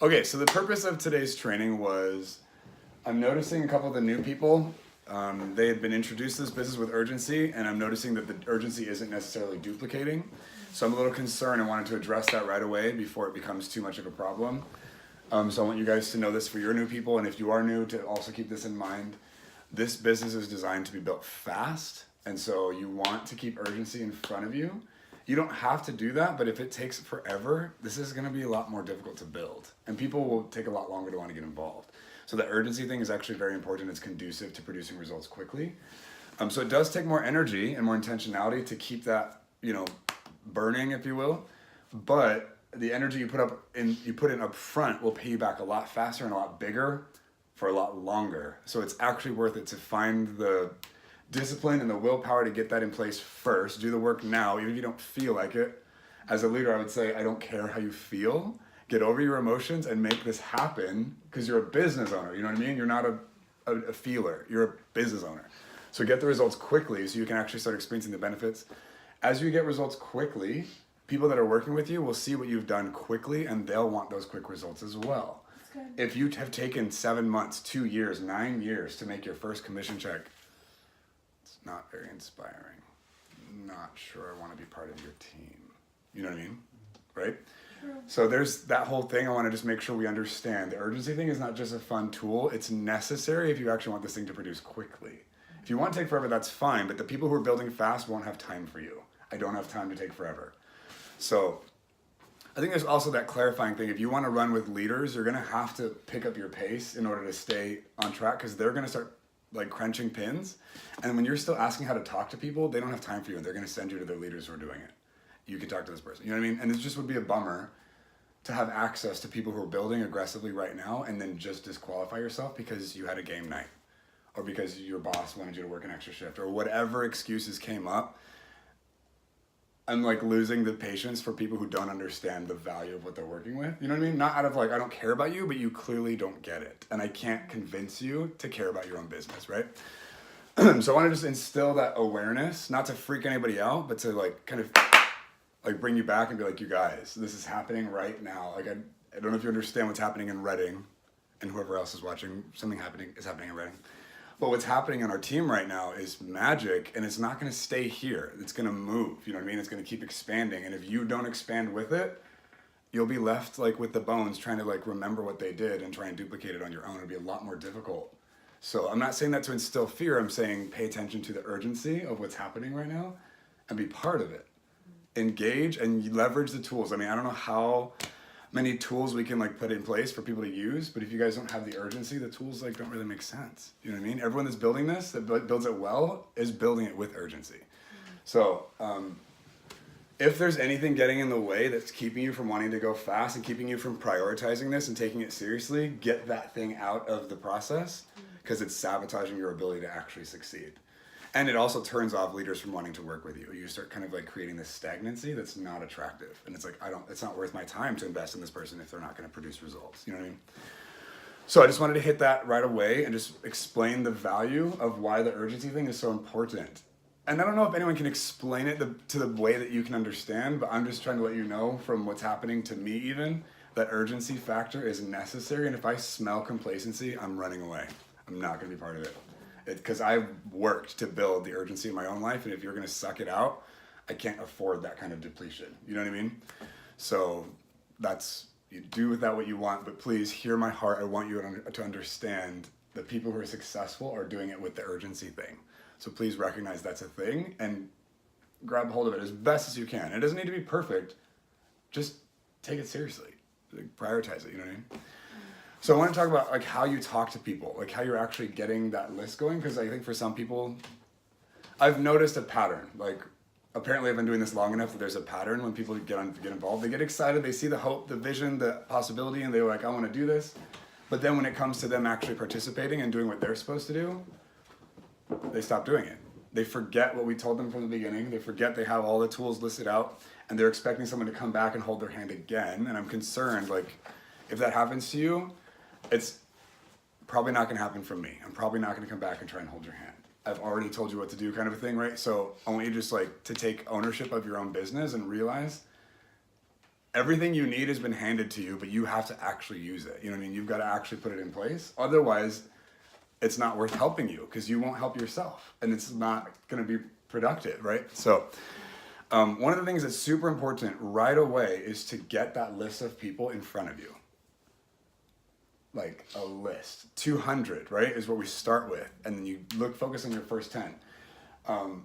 Okay, so the purpose of today's training was I'm noticing a couple of the new people. They had been introduced to this business with urgency, and I'm noticing that the urgency isn't necessarily duplicating. So I'm a little concerned and wanted to address that right away before it becomes too much of a problem. So I want you guys to know this for your new people, and if you are new, to also keep this in mind. This business is designed to be built fast, and so you want to keep urgency in front of you. You don't have to do that, but if it takes forever, this is going to be a lot more difficult to build, and people will take a lot longer to want to get involved. So the urgency thing is actually very important. It's conducive to producing results quickly. So it does take more energy and more intentionality to keep that, burning, if you will. But the energy you put in up front will pay you back a lot faster and a lot bigger for a lot longer. So it's actually worth it to find the discipline and the willpower to get that in place first. Do the work now, even if you don't feel like it. As a leader, I would say, I don't care how you feel. Get over your emotions and make this happen, because you're a business owner. You know what I mean? You're not a feeler. You're a business owner. So get the results quickly so you can actually start experiencing the benefits. As you get results quickly, people that are working with you will see what you've done quickly, and they'll want those quick results as well. If you have taken 7 months, 2 years, 9 years to make your first commission check, it's not very inspiring. Not sure I want to be part of your team. You know what I mean? Right? True. So there's that whole thing. I want to just make sure we understand. The urgency thing is not just a fun tool. It's necessary if you actually want this thing to produce quickly. If you want to take forever, that's fine. But the people who are building fast won't have time for you. I don't have time to take forever. So I think there's also that clarifying thing. If you want to run with leaders, you're going to have to pick up your pace in order to stay on track, because they're going to start like crunching pins. And when you're still asking how to talk to people, they don't have time for you, and they're going to send you to their leaders who are doing it. You can talk to this person. You know what I mean? And it just would be a bummer to have access to people who are building aggressively right now and then just disqualify yourself because you had a game night, or because your boss wanted you to work an extra shift, or whatever excuses came up. I'm like losing the patience for people who don't understand the value of what they're working with. You know what I mean? Not out of like, I don't care about you, but you clearly don't get it. And I can't convince you to care about your own business, right? So I want to just instill that awareness, not to freak anybody out, but to like kind of like bring you back and be like, you guys, this is happening right now. Like, I don't know if you understand what's happening in Reading, and whoever else is watching, something is happening in Reading. But what's happening on our team right now is magic, and it's not going to stay here. It's going to move. You know what I mean? It's going to keep expanding. And if you don't expand with it, you'll be left like with the bones trying to like remember what they did and try and duplicate it on your own. It'll be a lot more difficult. So I'm not saying that to instill fear. I'm saying pay attention to the urgency of what's happening right now and be part of it. Engage and leverage the tools. I mean, I don't know how many tools we can like put in place for people to use, but if you guys don't have the urgency, the tools like don't really make sense. You know what I mean? Everyone that's building this, that builds it well, is building it with urgency. So if there's anything getting in the way that's keeping you from wanting to go fast and keeping you from prioritizing this and taking it seriously, get that thing out of the process, because it's sabotaging your ability to actually succeed. And it also turns off leaders from wanting to work with you. You start kind of like creating this stagnancy that's not attractive. And it's like, it's not worth my time to invest in this person if they're not going to produce results. You know what I mean? So I just wanted to hit that right away and just explain the value of why the urgency thing is so important. And I don't know if anyone can explain it to the way that you can understand, but I'm just trying to let you know from what's happening to me even, that urgency factor is necessary. And if I smell complacency, I'm running away. I'm not going to be part of it. Because I've worked to build the urgency in my own life, and if you're going to suck it out, I can't afford that kind of depletion. You know what I mean? So you do with that what you want, but please hear my heart. I want you to understand that people who are successful are doing it with the urgency thing. So please recognize that's a thing and grab hold of it as best as you can. It doesn't need to be perfect. Just take it seriously. Prioritize it, you know what I mean? So I want to talk about like how you talk to people, like how you're actually getting that list going, because I think for some people, I've noticed a pattern. Like apparently I've been doing this long enough that there's a pattern when people get involved. They get excited, they see the hope, the vision, the possibility, and they're like, I want to do this. But then when it comes to them actually participating and doing what they're supposed to do, they stop doing it. They forget what we told them from the beginning. They forget they have all the tools listed out, and they're expecting someone to come back and hold their hand again. And I'm concerned, like, if that happens to you, it's probably not going to happen from me. I'm probably not going to come back and try and hold your hand. I've already told you what to do, kind of a thing, right? So I want you just like to take ownership of your own business and realize Everything you need has been handed to you, but you have to actually use it. You know what I mean? You've got to actually put it in place. Otherwise, it's not worth helping you because you won't help yourself and it's not going to be productive, right? So one of the things that's super important right away is to get that list of people in front of you. Like a list. 200, right, is what we start with. And then you focus on your first 10. I'm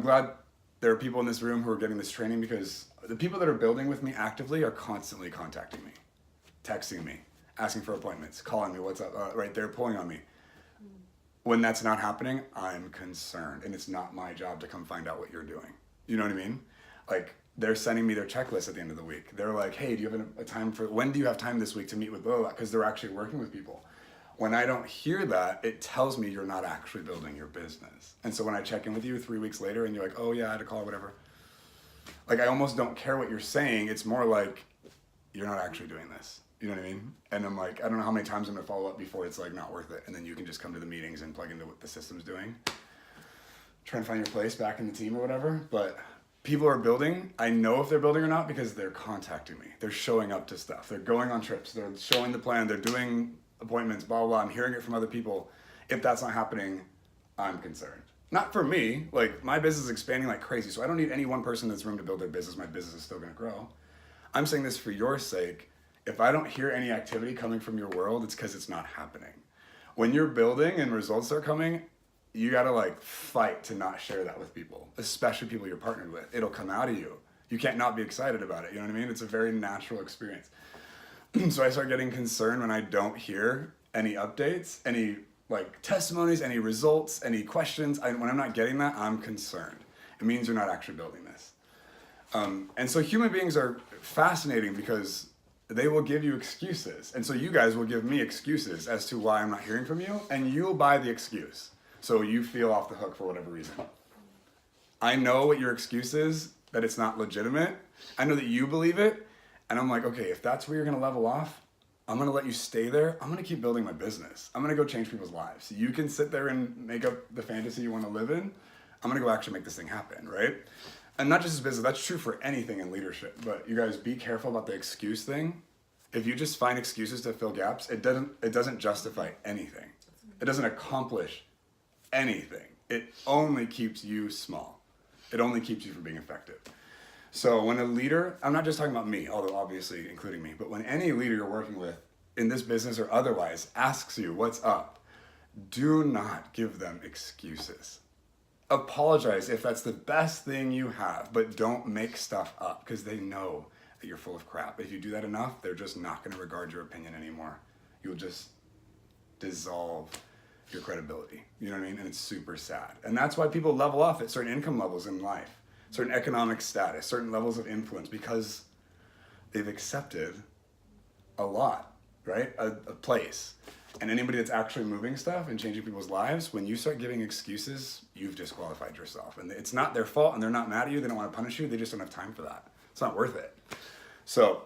glad there are people in this room who are getting this training because the people that are building with me actively are constantly contacting me, texting me, asking for appointments, calling me, what's up, right, they're pulling on me. When that's not happening, I'm concerned, and it's not my job to come find out what you're doing. You know what I mean? Like, they're sending me their checklist at the end of the week. They're like, hey, do you have a time when do you have time this week to meet with blah, blah, blah? Because they're actually working with people. When I don't hear that, it tells me you're not actually building your business. And so when I check in with you 3 weeks later and you're like, oh yeah, I had a call, whatever. Like, I almost don't care what you're saying. It's more like, you're not actually doing this. You know what I mean? And I'm like, I don't know how many times I'm gonna follow up before it's like not worth it. And then you can just come to the meetings and plug into what the system's doing. Try and find your place back in the team or whatever. But people are building. I know if they're building or not because they're contacting me. They're showing up to stuff. They're going on trips. They're showing the plan. They're doing appointments, blah, blah, blah. I'm hearing it from other people. If that's not happening, I'm concerned. Not for me. Like, my business is expanding like crazy. So I don't need any one person in this room to build their business. My business is still going to grow. I'm saying this for your sake. If I don't hear any activity coming from your world, it's because it's not happening. When you're building and results are coming, you got to like fight to not share that with people, especially people you're partnered with. It'll come out of you. You can't not be excited about it. You know what I mean? It's a very natural experience. So I start getting concerned when I don't hear any updates, any like testimonies, any results, any questions. When I'm not getting that, I'm concerned. It means you're not actually building this. And so human beings are fascinating because they will give you excuses. And so you guys will give me excuses as to why I'm not hearing from you, and you'll buy the excuse. So you feel off the hook for whatever reason. I know what your excuse is, that it's not legitimate. I know that you believe it. And I'm like, okay, if that's where you're gonna level off, I'm gonna let you stay there. I'm gonna keep building my business. I'm gonna go change people's lives. You can sit there and make up the fantasy you wanna live in. I'm gonna go actually make this thing happen, right? And not just as business, that's true for anything in leadership. But you guys be careful about the excuse thing. If you just find excuses to fill gaps, it doesn't justify anything. It doesn't accomplish anything. It only keeps you small. It only keeps you from being effective. So when a leader, I'm not just talking about me, although obviously including me, but when any leader you're working with in this business or otherwise asks you what's up, do not give them excuses. Apologize if that's the best thing you have, but don't make stuff up because they know that you're full of crap. If you do that enough, they're just not going to regard your opinion anymore. You'll just dissolve your credibility. You know what I mean? And it's super sad. And that's why people level off at certain income levels in life, certain economic status, certain levels of influence, because they've accepted a lot, right? A place. And anybody that's actually moving stuff and changing people's lives, when you start giving excuses, you've disqualified yourself. And it's not their fault, and they're not mad at you. They don't want to punish you. They just don't have time for that. It's not worth it. So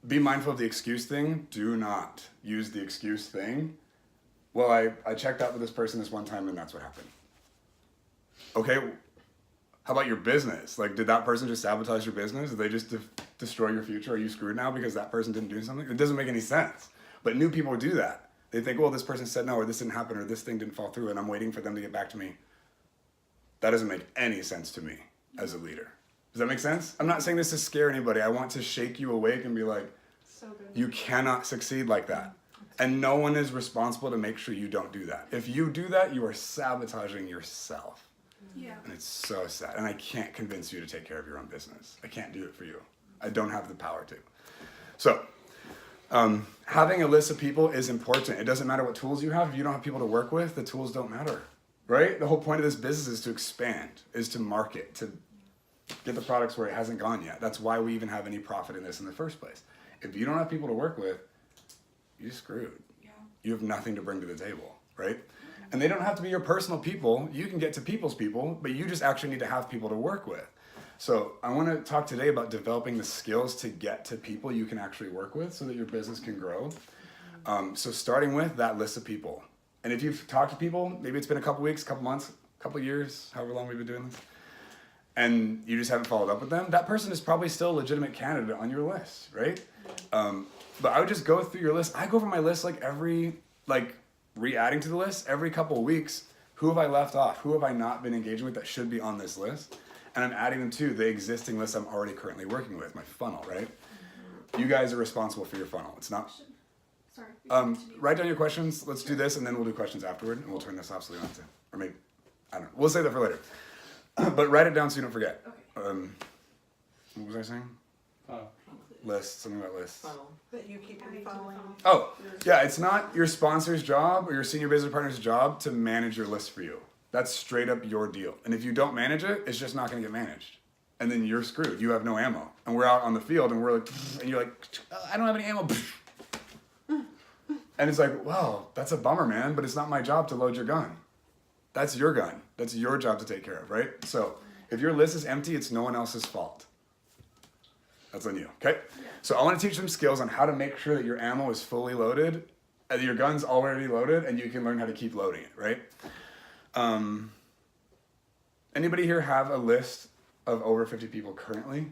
be mindful of the excuse thing. Do not use the excuse thing. Well, I checked out with this person this one time, and that's what happened. Okay, how about your business? Like, did that person just sabotage your business? Did they just destroy your future? Are you screwed now because that person didn't do something? It doesn't make any sense. But new people do that. They think, well, this person said no, or this didn't happen, or this thing didn't fall through, and I'm waiting for them to get back to me. That doesn't make any sense to me as a leader. Does that make sense? I'm not saying this to scare anybody. I want to shake you awake and be like, so good. You cannot succeed like that. And no one is responsible to make sure you don't do that. If you do that, you are sabotaging yourself. Yeah. And it's so sad. And I can't convince you to take care of your own business. I can't do it for you. I don't have the power to. So, having a list of people is important. It doesn't matter what tools you have. If you don't have people to work with, the tools don't matter, right? The whole point of this business is to expand, is to market, to get the products where it hasn't gone yet. That's why we even have any profit in this in the first place. If you don't have people to work with, you're screwed. Yeah. You have nothing to bring to the table, right? And they don't have to be your personal people. You can get to people's people, but you just actually need to have people to work with. So I want to talk today about developing the skills to get to people you can actually work with so that your business can grow. So starting with that list of people. And if you've talked to people, maybe it's been a couple weeks, couple months, couple years, however long we've been doing this, and you just haven't followed up with them, that person is probably still a legitimate candidate on your list, right? But I would just go through your list. I go over my list re-adding to the list every couple of weeks. Who have I left off? Who have I not been engaging with that should be on this list? And I'm adding them to the existing list I'm already currently working with, my funnel, right? You guys are responsible for your funnel. It's not... Sorry. Write down your questions. Let's do this, and then we'll do questions afterward, and we'll turn this off so we don't have to... Or maybe... I don't know. We'll save that for later. But write it down so you don't forget. Okay. What was I saying? Oh. List, something about lists. Funnel that you keep following. Oh, yeah, it's not your sponsor's job or your senior business partner's job to manage your list for you. That's straight up your deal. And if you don't manage it, it's just not going to get managed. And then you're screwed. You have no ammo. And we're out on the field and we're like, and you're like, I don't have any ammo. And it's like, well, that's a bummer, man, but it's not my job to load your gun. That's your gun. That's your job to take care of, right? So if your list is empty, it's no one else's fault. That's on you, okay? So I want to teach them skills on how to make sure that your ammo is fully loaded, and your gun's already loaded, and you can learn how to keep loading it, right? Anybody here have a list of over 50 people currently?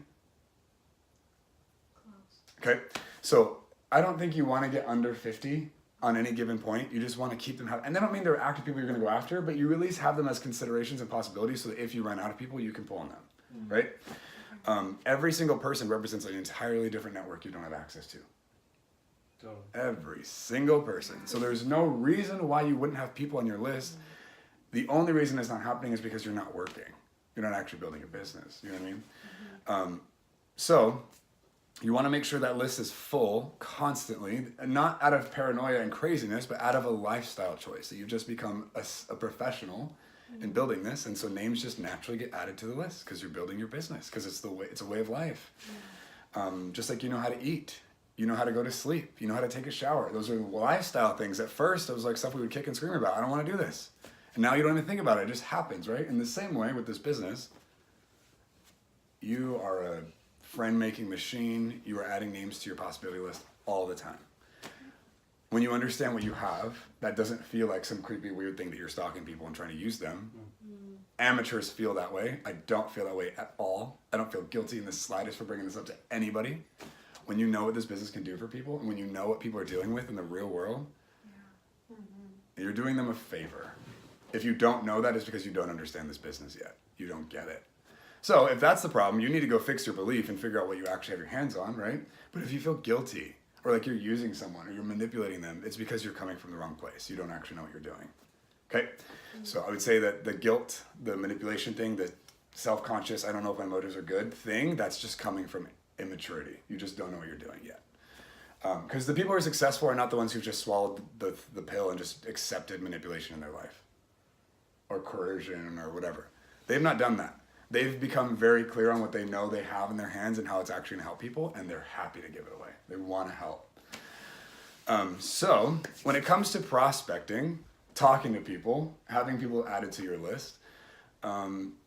Okay, so I don't think you want to get under 50 on any given point. You just want to keep them happy. And that don't mean they're active people you're going to go after, but you at least have them as considerations and possibilities so that if you run out of people, you can pull on them, right? Every single person represents an entirely different network you don't have access to. Totally. Every single person. So there's no reason why you wouldn't have people on your list. The only reason it's not happening is because you're not working. You're not actually building a business. You know what I mean? So you want to make sure that list is full constantly, and not out of paranoia and craziness, but out of a lifestyle choice that you've just become a professional in building this, and so names just naturally get added to the list because you're building your business, because it's a way of life. Just like you know how to eat, you know how to go to sleep, you know how to take a shower. Those are lifestyle things. At first, it was like stuff we would kick and scream about. I don't want to do this, and now you don't even think about it. It just happens, right? In the same way with this business, you are a friend-making machine. You are adding names to your possibility list all the time. When you understand what you have, that doesn't feel like some creepy weird thing that you're stalking people and trying to use them. Amateurs feel that way. I don't feel that way at all. I don't feel guilty in the slightest for bringing this up to anybody. When you know what this business can do for people, and when you know what people are dealing with in the real world, you're doing them a favor. If you don't know that, it's because you don't understand this business yet. You don't get it. So if that's the problem, you need to go fix your belief and figure out what you actually have your hands on, right? But if you feel guilty, or like you're using someone, or you're manipulating them, it's because you're coming from the wrong place. You don't actually know what you're doing. Okay? So I would say that the guilt, the manipulation thing, the self-conscious, I don't know if my motives are good thing, that's just coming from immaturity. You just don't know what you're doing yet. Because the people who are successful are not the ones who've just swallowed the pill and just accepted manipulation in their life. Or coercion or whatever. They've not done that. They've become very clear on what they know they have in their hands and how it's actually gonna help people, and they're happy to give it away. They wanna help. So when it comes to prospecting, talking to people, having people added to your list,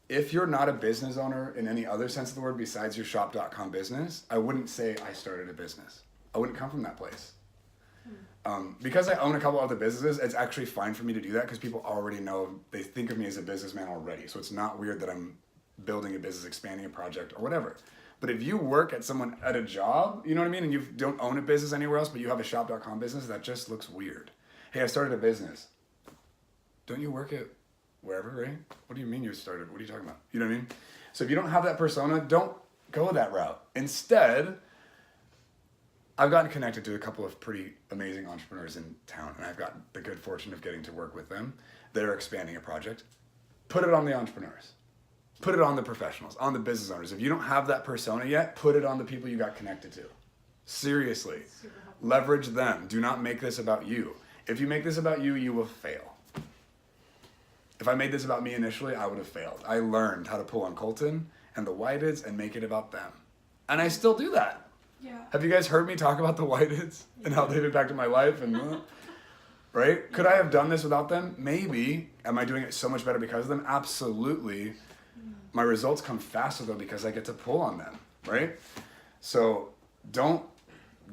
if you're not a business owner in any other sense of the word besides your shop.com business, I wouldn't say I started a business. I wouldn't come from that place. Because I own a couple other businesses, it's actually fine for me to do that because people already know, they think of me as a businessman already. So it's not weird that I'm building a business, expanding a project, or whatever. But if you work at a job, you know what I mean, and you don't own a business anywhere else, but you have a shop.com business, that just looks weird. Hey, I started a business. Don't you work at wherever, right? What do you mean you started? What are you talking about? You know what I mean? So if you don't have that persona, don't go that route. Instead, I've gotten connected to a couple of pretty amazing entrepreneurs in town, and I've got the good fortune of getting to work with them. They're expanding a project. Put it on the entrepreneurs. Put it on the professionals, on the business owners. If you don't have that persona yet, put it on the people you got connected to. Seriously. Leverage them. Do not make this about you. If you make this about you, you will fail. If I made this about me initially, I would have failed. I learned how to pull on Colton and the Whiteds and make it about them. And I still do that. Yeah. Have you guys heard me talk about the Whiteds and how they've impacted my life? And right? Could I have done this without them? Maybe. Am I doing it so much better because of them? Absolutely. My results come faster though because I get to pull on them, right? So don't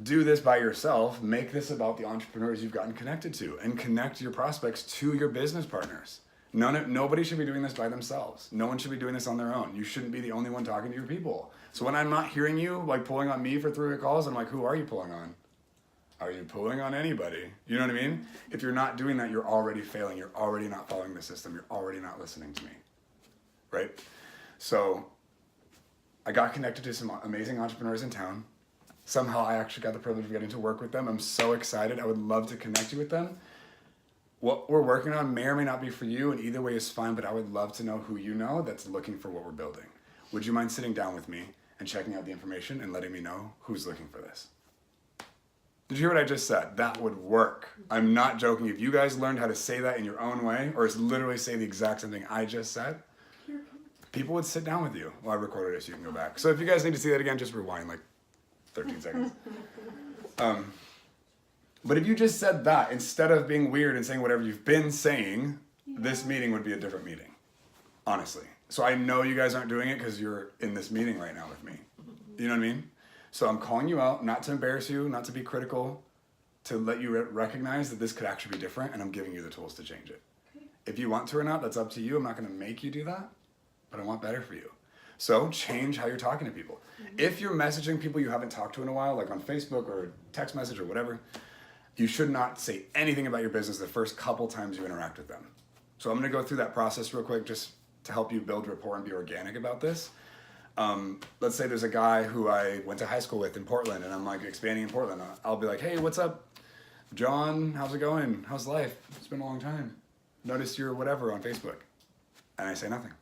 do this by yourself. Make this about the entrepreneurs you've gotten connected to, and connect your prospects to your business partners. Nobody should be doing this by themselves. No one should be doing this on their own. You shouldn't be the only one talking to your people. So when I'm not hearing you like pulling on me for 3-way calls, I'm like, who are you pulling on? Are you pulling on anybody? You know what I mean? If you're not doing that, you're already failing. You're already not following the system. You're already not listening to me, right? So I got connected to some amazing entrepreneurs in town. Somehow I actually got the privilege of getting to work with them. I'm so excited. I would love to connect you with them. What we're working on may or may not be for you, and either way is fine, but I would love to know who you know that's looking for what we're building. Would you mind sitting down with me and checking out the information and letting me know who's looking for this? Did you hear what I just said? That would work. I'm not joking. If you guys learned how to say that in your own way, or literally say the exact same thing I just said, people would sit down with you. Well, I recorded it so you can go back. So if you guys need to see that again, just rewind like 13 seconds. But if you just said that, instead of being weird and saying whatever you've been saying, this meeting would be a different meeting, honestly. So I know you guys aren't doing it because you're in this meeting right now with me. You know what I mean? So I'm calling you out, not to embarrass you, not to be critical, to let you recognize that this could actually be different, and I'm giving you the tools to change it. If you want to or not, that's up to you. I'm not going to make you do that, but I want better for you. So change how you're talking to people. If you're messaging people you haven't talked to in a while, like on Facebook or text message or whatever, you should not say anything about your business the first couple times you interact with them. So I'm going to go through that process real quick just to help you build rapport and be organic about this. Let's say there's a guy who I went to high school with in Portland, and I'm like expanding in Portland. I'll be like, hey, what's up, John? How's it going? How's life? It's been a long time. Noticed you're whatever on Facebook. And I say nothing.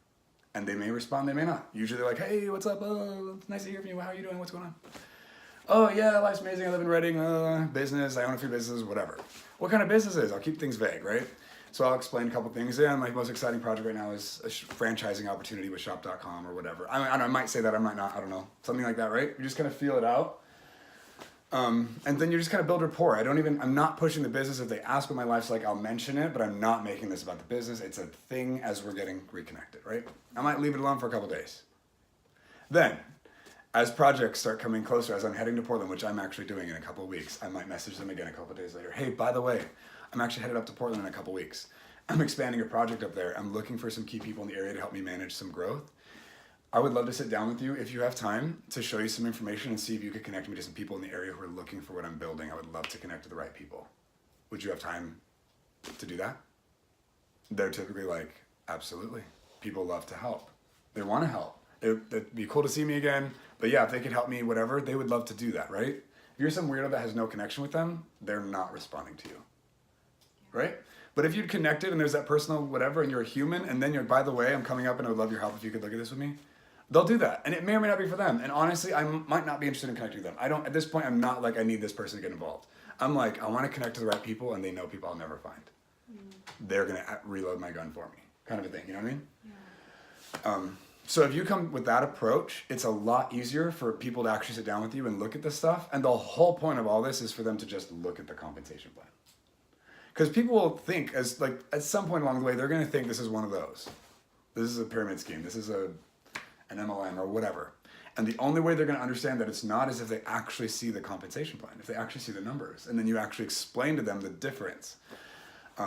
And they may respond, they may not. Usually they're like, hey, what's up? It's nice to hear from you. How are you doing? What's going on? Oh, yeah, life's amazing. I live in Reading. Business. I own a few businesses, whatever. What kind of businesses? I'll keep things vague, right? So I'll explain a couple things. Yeah, my most exciting project right now is a franchising opportunity with shop.com or whatever. I might say that, I might not, I don't know. Something like that, right? You just kind of feel it out. And then you just kind of build rapport. I'm not pushing the business. If they ask what my life's like, I'll mention it, but I'm not making this about the business. It's a thing as we're getting reconnected, right? I might leave it alone for a couple days. Then, as projects start coming closer, as I'm heading to Portland, which I'm actually doing in a couple of weeks, I might message them again a couple of days later. Hey, by the way, I'm actually headed up to Portland in a couple weeks. I'm expanding a project up there. I'm looking for some key people in the area to help me manage some growth. I would love to sit down with you if you have time to show you some information and see if you could connect me to some people in the area who are looking for what I'm building. I would love to connect to the right people. Would you have time to do that? They're typically like, absolutely. People love to help. They want to help. It'd be cool to see me again. But yeah, if they could help me, whatever, they would love to do that, right? If you're some weirdo that has no connection with them, they're not responding to you. Right? But if you'd connected and there's that personal whatever and you're a human and then you're, by the way, I'm coming up and I would love your help if you could look at this with me, they'll do that. And it may or may not be for them. And honestly, I might not be interested in connecting with them. At this point, I'm not like I need this person to get involved. I'm like, I want to connect to the right people and they know people I'll never find. They're going to reload my gun for me. Kind of a thing, you know what I mean? Yeah. So if you come with that approach, it's a lot easier for people to actually sit down with you and look at this stuff. And the whole point of all this is for them to just look at the compensation plan. Because people will think, at some point along the way, they're going to think this is one of those. This is a pyramid scheme. This is an MLM or whatever. And the only way they're going to understand that it's not is if they actually see the compensation plan, if they actually see the numbers, and then you actually explain to them the difference.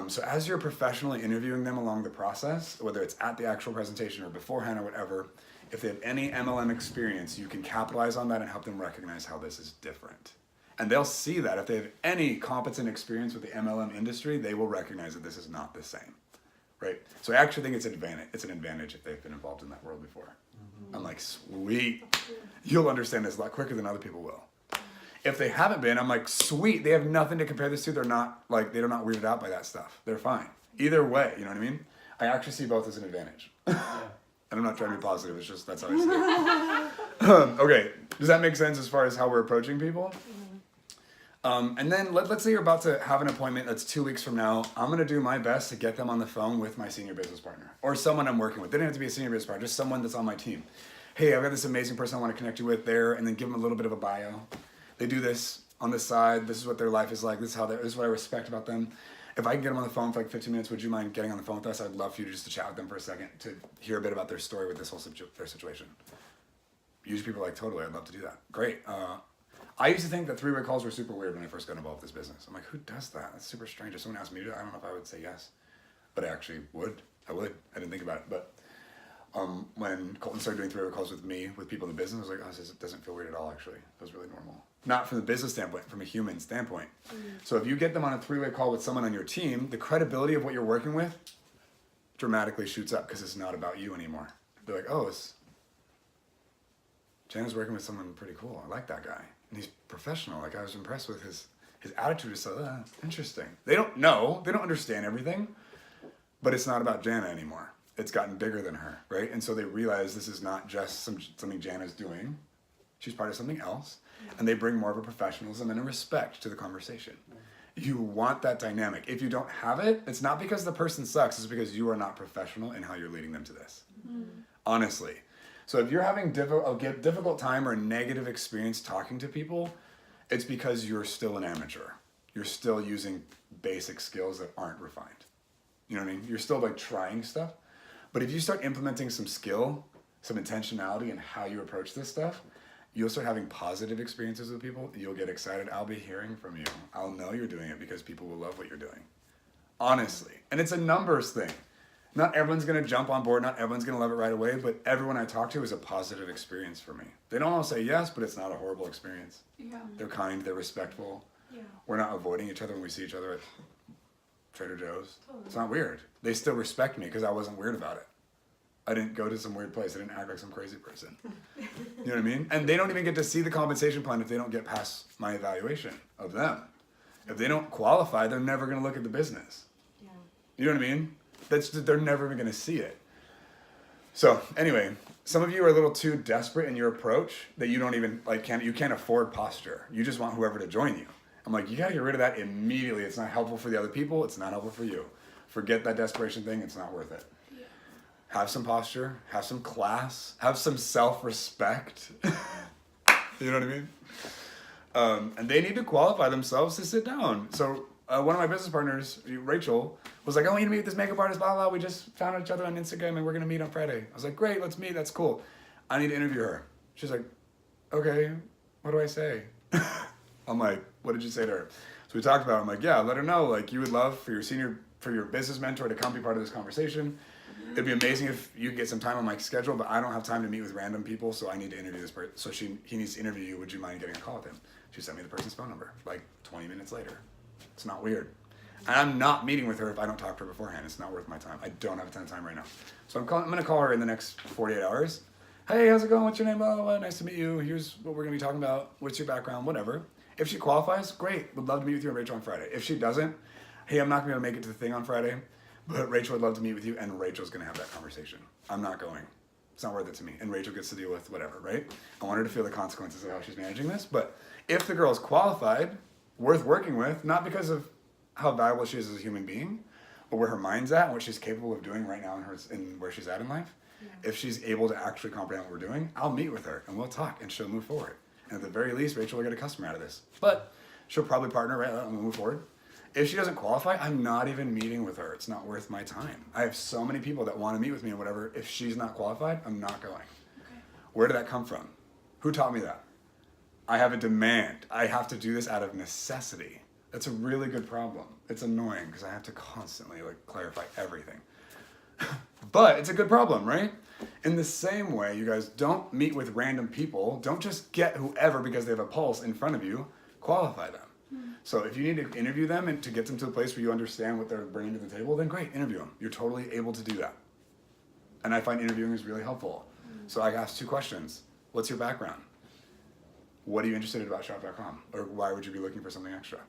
So as you're professionally interviewing them along the process, whether it's at the actual presentation or beforehand or whatever, if they have any MLM experience, you can capitalize on that and help them recognize how this is different. And they'll see that if they have any competent experience with the MLM industry, they will recognize that this is not the same, right? So I actually think it's an advantage if they've been involved in that world before. I'm like, sweet, you'll understand this a lot quicker than other people will. If they haven't been, I'm like, sweet, they have nothing to compare this to. They're not weirded out by that stuff. They're fine. Either way, you know what I mean? I actually see both as an advantage. And I'm not trying to be positive, it's just that's how I see it. Okay, does that make sense as far as how we're approaching people? And then let's say you're about to have an appointment that's 2 weeks from now. I'm going to do my best to get them on the phone with my senior business partner or someone I'm working with. They don't have to be a senior business partner, just someone that's on my team. Hey, I've got this amazing person I want to connect you with there, and then give them a little bit of a bio. They do this on the side. This is what their life is like. This is what I respect about them. If I can get them on the phone for like 15 minutes, would you mind getting on the phone with us? I'd love for you just to chat with them for a second to hear a bit about their story with this whole their situation. Usually people are like, totally, I'd love to do that. Great. I used to think that three-way calls were super weird when I first got involved with this business. I'm like, who does that? That's super strange. If someone asked me to do it, I don't know if I would say yes. But I actually would. I would. I didn't think about it, but when Colton started doing three-way calls with me, with people in the business, I was like, oh, this doesn't feel weird at all, actually. It feels really normal. Not from the business standpoint, from a human standpoint. So if you get them on a three-way call with someone on your team, the credibility of what you're working with dramatically shoots up because it's not about you anymore. They're like, oh, Jana's working with someone pretty cool. I like that guy. And he's professional. Like, I was impressed with his attitude is so interesting. They don't know. They don't understand everything. But it's not about Jana anymore. It's gotten bigger than her, right? And so they realize this is not just something Jana's doing. She's part of something else. And they bring more of a professionalism and a respect to the conversation. You want that dynamic. If you don't have it, it's not because the person sucks. It's because you are not professional in how you're leading them to this. Honestly. So if you're having a difficult time or a negative experience talking to people, it's because you're still an amateur. You're still using basic skills that aren't refined. You know what I mean? You're still like trying stuff. But if you start implementing some skill, some intentionality in how you approach this stuff, you'll start having positive experiences with people. You'll get excited. I'll be hearing from you. I'll know you're doing it because people will love what you're doing. Honestly. And it's a numbers thing. Not everyone's going to jump on board. Not everyone's going to love it right away. But everyone I talk to is a positive experience for me. They don't all say yes, but it's not a horrible experience. Yeah. They're kind. They're respectful. Yeah. We're not avoiding each other when we see each other at Trader Joe's. Totally. It's not weird. They still respect me because I wasn't weird about it. I didn't go to some weird place. I didn't act like some crazy person. You know what I mean? And they don't even get to see the compensation plan if they don't get past my evaluation of them. If they don't qualify, they're never going to look at the business. Yeah. You know what I mean? They're never even going to see it. So anyway, some of you are a little too desperate in your approach that you don't even you can't afford posture. You just want whoever to join you. I'm like, you got to get rid of that immediately. It's not helpful for the other people. It's not helpful for you. Forget that desperation thing. It's not worth it. Have some posture, have some class, have some self-respect. You know what I mean? And they need to qualify themselves to sit down. So one of my business partners, Rachel, was like, oh, we need to meet with this makeup artist, blah, blah. We just found each other on Instagram and we're going to meet on Friday. I was like, great, let's meet. That's cool. I need to interview her. She's like, okay, what do I say? I'm like, what did you say to her? So we talked about it. I'm like, yeah, let her know. Like, you would love for your business mentor to come be part of this conversation. It'd be amazing if you could get some time on my schedule, but I don't have time to meet with random people, so I need to interview this person. So he needs to interview you. Would you mind getting a call with him? She sent me the person's phone number, like 20 minutes later. It's not weird. And I'm not meeting with her if I don't talk to her beforehand. It's not worth my time. I don't have a ton of time right now. So I'm going to call her in the next 48 hours. Hey, how's it going? What's your name? Blah, blah, blah. Nice to meet you. Here's what we're going to be talking about. What's your background? Whatever. If she qualifies, great. Would love to meet with you and Rachel on Friday. If she doesn't, hey, I'm not going to be able to make it to the thing on Friday. But Rachel would love to meet with you, and Rachel's going to have that conversation. I'm not going. It's not worth it to me. And Rachel gets to deal with whatever, right? I want her to feel the consequences of how she's managing this. But if the girl's qualified, worth working with, not because of how valuable she is as a human being, but where her mind's at and what she's capable of doing right now in where she's at in life, if she's able to actually comprehend what we're doing, I'll meet with her, and we'll talk, and she'll move forward. And at the very least, Rachel will get a customer out of this. But she'll probably partner, right? And we'll move forward. If she doesn't qualify, I'm not even meeting with her. It's not worth my time. I have so many people that want to meet with me and whatever. If she's not qualified, I'm not going. Okay. Where did that come from? Who taught me that? I have a demand. I have to do this out of necessity. That's a really good problem. It's annoying because I have to constantly clarify everything. But it's a good problem, right? In the same way, you guys don't meet with random people. Don't just get whoever because they have a pulse in front of you. Qualify them. So if you need to interview them and to get them to a place where you understand what they're bringing to the table, then great, interview them. You're totally able to do that. And I find interviewing is really helpful. So I ask 2 questions. What's your background? What are you interested in about shop.com? Or why would you be looking for something extra?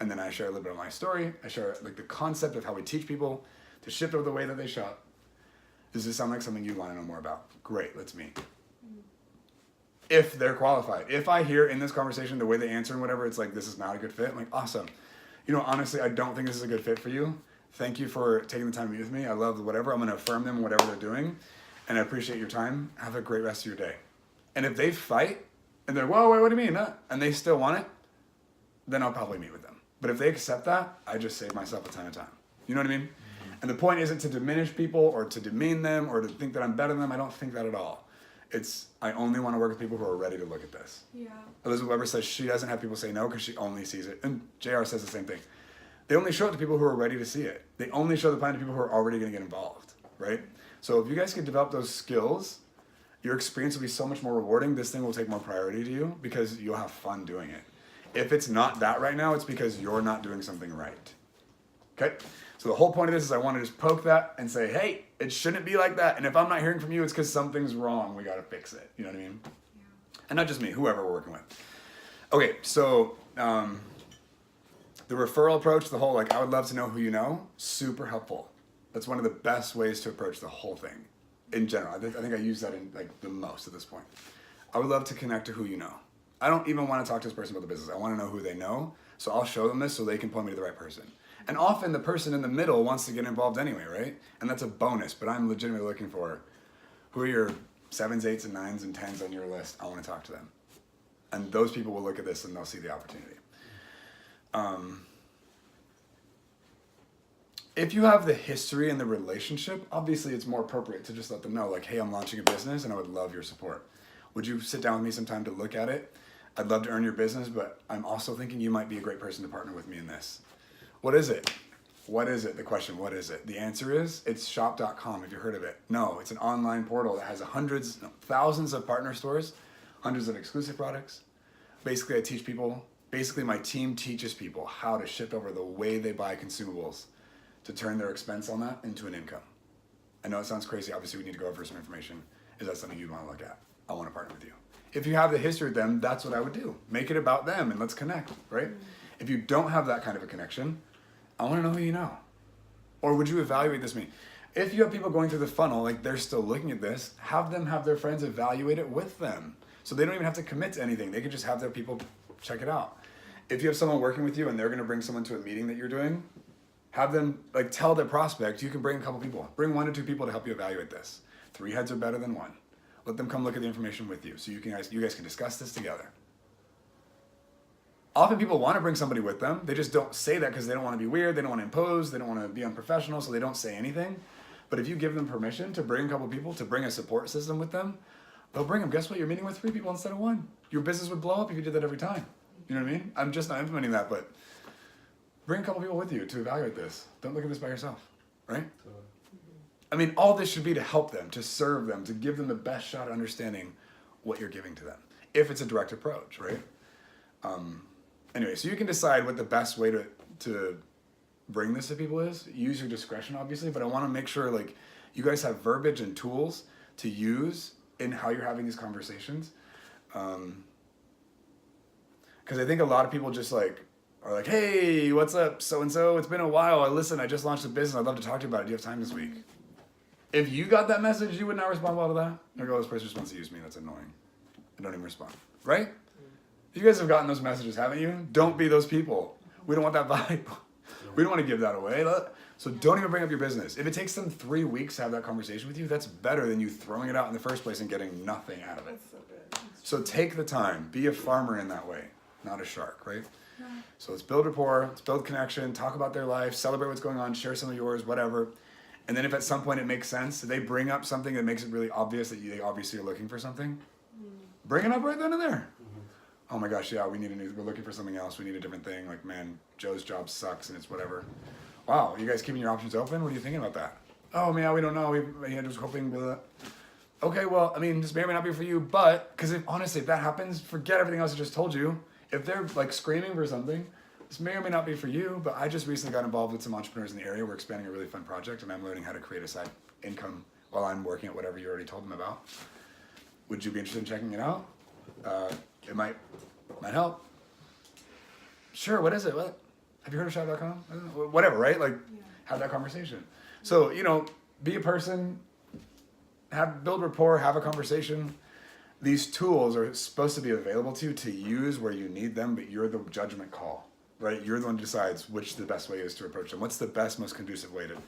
And then I share a little bit of my story. I share the concept of how we teach people to shift over the way that they shop. Does this sound like something you want to know more about? Great, let's meet. If they're qualified. If I hear in this conversation the way they answer and whatever, it's like, this is not a good fit, I'm like, awesome. You know, honestly, I don't think this is a good fit for you. Thank you for taking the time to meet with me. I love whatever. I'm going to affirm them whatever they're doing. And I appreciate your time. Have a great rest of your day. And if they fight and they're, whoa, wait, what do you mean? And they still want it, then I'll probably meet with them. But if they accept that, I just save myself a ton of time. You know what I mean? And the point isn't to diminish people or to demean them or to think that I'm better than them. I don't think that at all. I only want to work with people who are ready to look at this. Yeah. Elizabeth Weber says she doesn't have people say no because she only sees it. And JR says the same thing. They only show it to people who are ready to see it. They only show the plan to people who are already going to get involved, right? So if you guys can develop those skills, your experience will be so much more rewarding. This thing will take more priority to you because you'll have fun doing it. If it's not that right now, it's because you're not doing something right. Okay? So the whole point of this is I want to just poke that and say, hey, it shouldn't be like that. And if I'm not hearing from you, it's because something's wrong. We got to fix it. You know what I mean? Yeah. And not just me, whoever we're working with. Okay, so the referral approach, the whole I would love to know who you know, super helpful. That's one of the best ways to approach the whole thing in general. I think I use that in the most at this point. I would love to connect to who you know. I don't even want to talk to this person about the business. I want to know who they know, so I'll show them this so they can point me to the right person. And often the person in the middle wants to get involved anyway, right? And that's a bonus, but I'm legitimately looking for who are your 7s, 8s, and 9s, and 10s on your list. I want to talk to them. And those people will look at this and they'll see the opportunity. If you have the history and the relationship, obviously it's more appropriate to just let them know, hey, I'm launching a business and I would love your support. Would you sit down with me sometime to look at it? I'd love to earn your business, but I'm also thinking you might be a great person to partner with me in this. What is it? What is it? The question, what is it? The answer is, it's shop.com. Have you heard of it? No, it's an online portal that has thousands of partner stores, hundreds of exclusive products. Basically, I teach people, my team teaches people how to shift over the way they buy consumables to turn their expense on that into an income. I know it sounds crazy. Obviously, we need to go over some information. Is that something you'd want to look at? I want to partner with you. If you have the history with them, that's what I would do. Make it about them and let's connect, right? If you don't have that kind of a connection, I want to know who you know. Or would you evaluate this me? If you have people going through the funnel, they're still looking at this, have them have their friends evaluate it with them. So they don't even have to commit to anything. They could just have their people check it out. If you have someone working with you and they're going to bring someone to a meeting that you're doing, have them tell their prospect, you can bring a couple people. Bring 1 to 2 people to help you evaluate this. 3 heads are better than 1. Let them come look at the information with you so you guys can discuss this together. Often people want to bring somebody with them. They just don't say that because they don't want to be weird. They don't want to impose. They don't want to be unprofessional, so they don't say anything. But if you give them permission to bring a couple people, to bring a support system with them, they'll bring them. Guess what? You're meeting with 3 people instead of 1. Your business would blow up if you did that every time. You know what I mean? I'm just not implementing that, but bring a couple people with you to evaluate this. Don't look at this by yourself, right? I mean, all this should be to help them, to serve them, to give them the best shot at understanding what you're giving to them, if it's a direct approach, right? Anyway, so you can decide what the best way to bring this to people is. Use your discretion, obviously, but I want to make sure you guys have verbiage and tools to use in how you're having these conversations. Because I think a lot of people just are like, hey, what's up, so-and-so? It's been a while. I just launched a business. I'd love to talk to you about it. Do you have time this week? If you got that message, you would not respond well to that. Or go, this person just wants to use me. That's annoying. I don't even respond. Right? You guys have gotten those messages, haven't you? Don't be those people. We don't want that vibe. We don't want to give that away. So don't even bring up your business. If it takes them 3 weeks to have that conversation with you, that's better than you throwing it out in the first place and getting nothing out of it. That's so good. So take the time. Be a farmer in that way, not a shark, right? So let's build rapport, let's build connection, talk about their life, celebrate what's going on, share some of yours, whatever. And then if at some point it makes sense, they bring up something that makes it really obvious that they obviously are looking for something, bring it up right then and there. Oh my gosh, yeah, we're looking for something else, we need a different thing, man, Joe's job sucks and it's whatever. Wow, you guys keeping your options open? What are you thinking about that? Oh man, we don't know, we just hoping blah. Okay, well, this may or may not be for you, but, because honestly, if that happens, forget everything else I just told you. If they're screaming for something, this may or may not be for you, but I just recently got involved with some entrepreneurs in the area. We're expanding a really fun project and I'm learning how to create a side income while I'm working at whatever you already told them about. Would you be interested in checking it out? It might help. Sure, what is it? What? Have you heard of shop.com? Whatever, right? Have that conversation. So, be a person, build rapport, have a conversation. These tools are supposed to be available to you to use where you need them, but you're the judgment call, right? You're the one who decides which the best way is to approach them. What's the best, most conducive way to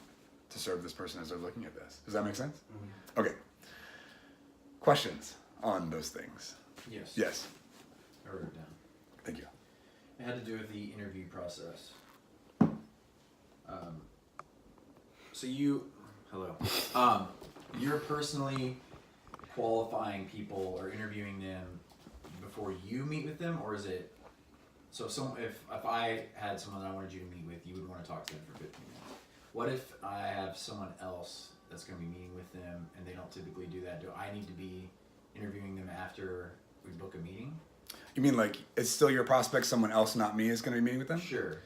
serve this person as they're looking at this? Does that make sense? Mm-hmm. Okay. Questions on those things? Yes. Yes. I wrote it down. Thank you. It had to do with the interview process. You're personally qualifying people or interviewing them before you meet with them, or is it So if I had someone that I wanted you to meet with, you would want to talk to them for 15 minutes. What if I have someone else that's going to be meeting with them and they don't typically do that? Do I need to be interviewing them after we book a meeting? You mean like it's still your prospect, someone else, not me, is going to be meeting with them? Sure.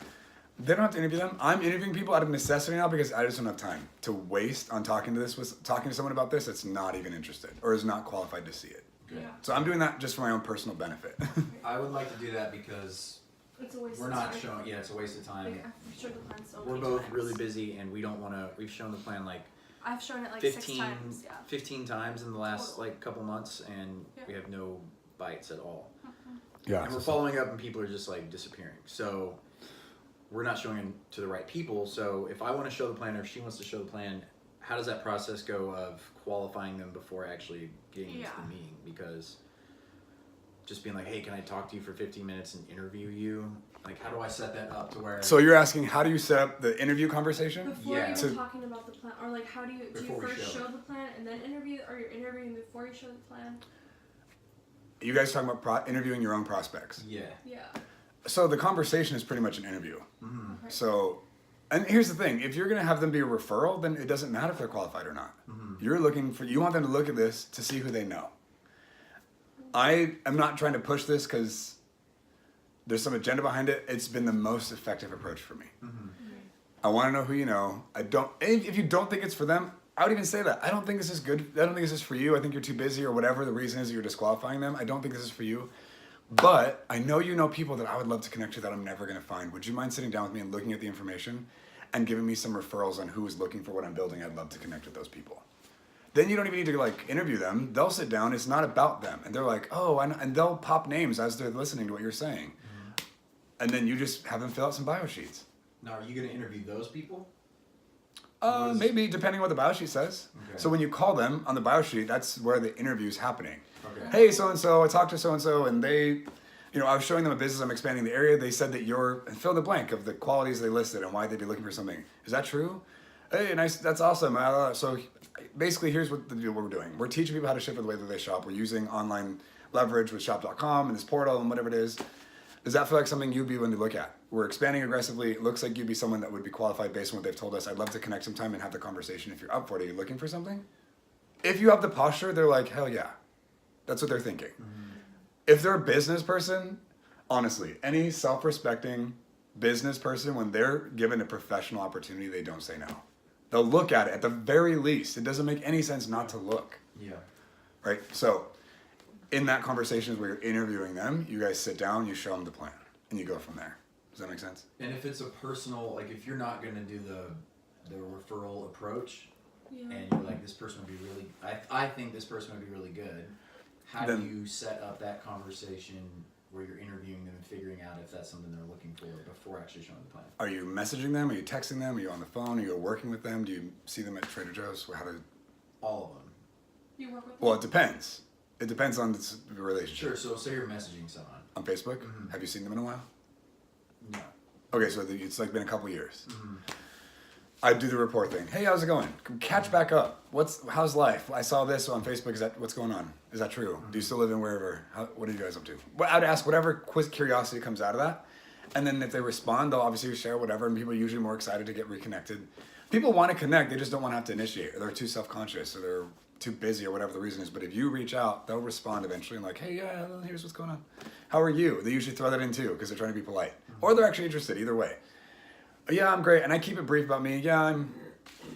They don't have to interview them. I'm interviewing people out of necessity now because I just don't have time to waste on talking to someone about this that's not even interested or is not qualified to see it. Good. Yeah. So I'm doing that just for my own personal benefit. I would like to do that because It's a waste we're of not time. showing. Yeah, it's a waste of time. Like, I've shown the plan so We're many both times. really busy and we don't want to. We've shown the plan like I've shown it like 15, 6 times, yeah. 15 times in the last Total. like couple months and Yeah. we have no bites at all. Yeah. And we're following up and people are just like disappearing. So we're not showing it to the right people. So if I want to show the plan or if she wants to show the plan, how does that process go of qualifying them before actually getting into the Yeah. meeting? Because just being like, hey, can I talk to you for 15 minutes and interview you? Like, how do I set that up to where... So you're asking, how do you set up the interview conversation? Before Yeah. you're To- even talking about the plan, or like how do you Before we first show show it. the plan and then interview, or you're interviewing before you show the plan? You guys talking about interviewing your own prospects. Yeah. Yeah. So the conversation is pretty much an interview. Mm-hmm. Okay. So, and here's the thing: if you're gonna have them be a referral, then it doesn't matter if they're qualified or not. Mm-hmm. You want them to look at this to see who they know. I am not trying to push this because there's some agenda behind it. It's been the most effective approach for me. Mm-hmm. I want to know who you know. I don't. If you don't think it's for them, I would even say that. I don't think this is good. I don't think this is for you. I think you're too busy or whatever the reason is that you're disqualifying them. I don't think this is for you. But I know you know people that I would love to connect to that I'm never going to find. Would you mind sitting down with me and looking at the information and giving me some referrals on who is looking for what I'm building? I'd love to connect with those people. Then you don't even need to like interview them. They'll sit down. It's not about them. And they're like, oh, and they'll pop names as they're listening to what you're saying. And then you just have them fill out some bio sheets. Now, are you going to interview those people? What is- Maybe, depending on what the bio sheet says. Okay. So when you call them on the bio sheet, that's where the interview is happening. Okay. Hey, so-and-so, I talked to so-and-so, and they, I was showing them a business, I'm expanding the area. They said that you're, and fill in the blank of the qualities they listed and why they'd be looking for something. Is that true? Hey, nice, that's awesome. So basically, here's what we're doing. We're teaching people how to ship the way that they shop. We're using online leverage with shop.com and this portal and whatever it is. Does that feel like something you'd be willing to look at? We're expanding aggressively. It looks like you'd be someone that would be qualified based on what they've told us. I'd love to connect sometime and have the conversation if you're up for it. Are you looking for something? If you have the posture, they're like, hell yeah. That's what they're thinking. If they're a business person, honestly, any self-respecting business person, when they're given a professional opportunity, they don't say no. They'll look at it at the very least. It doesn't make any sense not to look, Yeah. right? So in that conversation where you're interviewing them, you guys sit down, you show them the plan, and you go from there. Does that make sense? And if it's a personal, like if you're not going to do the referral approach, Yeah. and you're like, this person would be really, I think this person would be really good, how do Then- you set up that conversation where you're interviewing them and figuring out if that's something they're looking for before actually showing the plan? Are you messaging them? Are you texting them? Are you on the phone? Are you working with them? Do you see them at Trader Joe's? How do? All of them. You work with Well, them? it depends. It depends on the relationship. Sure, so say you're messaging someone. On Facebook? Mhm. Have you seen them in a while? No. Okay, so it's like been a couple years. Mm-hmm. I do the report thing. Hey, how's it going? Catch back up. How's life? I saw this on Facebook. What's going on? Is that true? Do you still live in wherever? What are you guys up to? Well, I'd ask whatever curiosity comes out of that, and then if they respond, they'll obviously share whatever. And people are usually more excited to get reconnected. People want to connect. They just don't want to have to initiate, or they're too self-conscious, or they're too busy, or whatever the reason is. But if you reach out, they'll respond eventually and like, hey, yeah, here's what's going on. How are you? They usually throw that in too because they're trying to be polite, or they're actually interested. Either way. Yeah, I'm great. And I keep it brief about me. Yeah,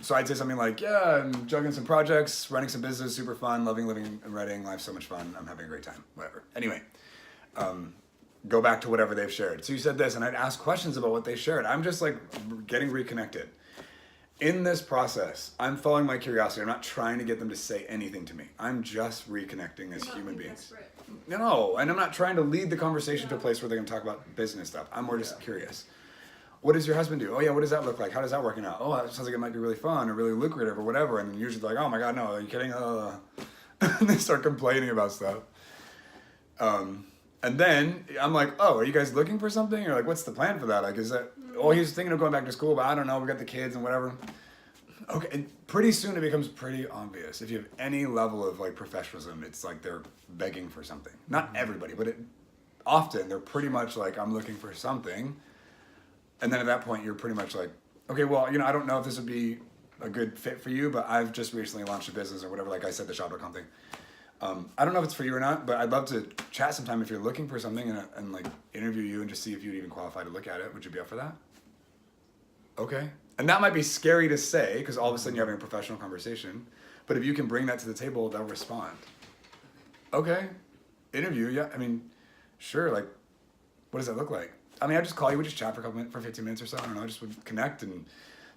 so I'd say something like, yeah, I'm juggling some projects, running some business, super fun, loving living in Reading, life's so much fun, I'm having a great time, whatever. Anyway, go back to whatever they've shared. So you said this, and I'd ask questions about what they shared. I'm just like getting reconnected. In this process, I'm following my curiosity. I'm not trying to get them to say anything to me. I'm just reconnecting as You're not human being beings. desperate. No, and I'm not trying to lead the conversation to a place where they're going to talk about business stuff. I'm more just curious. What does your husband do? Oh yeah, what does that look like? How does that working out? Oh, that sounds like it might be really fun or really lucrative or whatever. And usually they're like, oh my God, no, are you kidding? And they start complaining about stuff. And then I'm like, oh, are you guys looking for something? Or like, what's the plan for that? Like, is that, oh, he's thinking of going back to school, but I don't know. We got the kids and whatever. Okay, and pretty soon it becomes pretty obvious. If you have any level of like professionalism, it's like they're begging for something. Not everybody, but often they're pretty much like, I'm looking for something. And then at that point, you're pretty much like, okay, well, I don't know if this would be a good fit for you, but I've just recently launched a business or whatever, like I said, the shop.com thing. I don't know if it's for you or not, but I'd love to chat sometime if you're looking for something and like interview you and just see if you'd even qualify to look at it. Would you be up for that? Okay. And that might be scary to say because all of a sudden you're having a professional conversation. But if you can bring that to the table, they'll respond. Okay. Interview, yeah. I mean, sure. Like, what does that look like? I mean, I just call you. We just chat for a couple minutes, for 15 minutes or so. I don't know. I just would connect and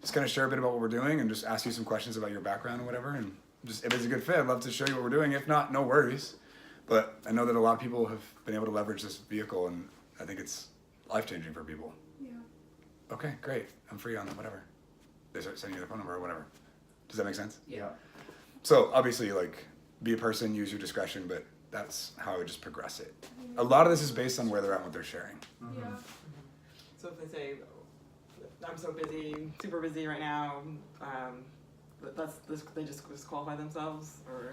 just kind of share a bit about what we're doing and just ask you some questions about your background and whatever. And just if it's a good fit, I'd love to show you what we're doing. If not, no worries. But I know that a lot of people have been able to leverage this vehicle, and I think it's life-changing for people. Yeah. Okay, great. I'm free on whatever. They start sending you their phone number or whatever. Does that make sense? Yeah. So obviously, like, be a person, use your discretion, but that's how I would just progress it. A lot of this is based on where they're at and what they're sharing. Mm-hmm. Yeah. So if they say, I'm so busy, super busy right now, they just disqualify themselves, or?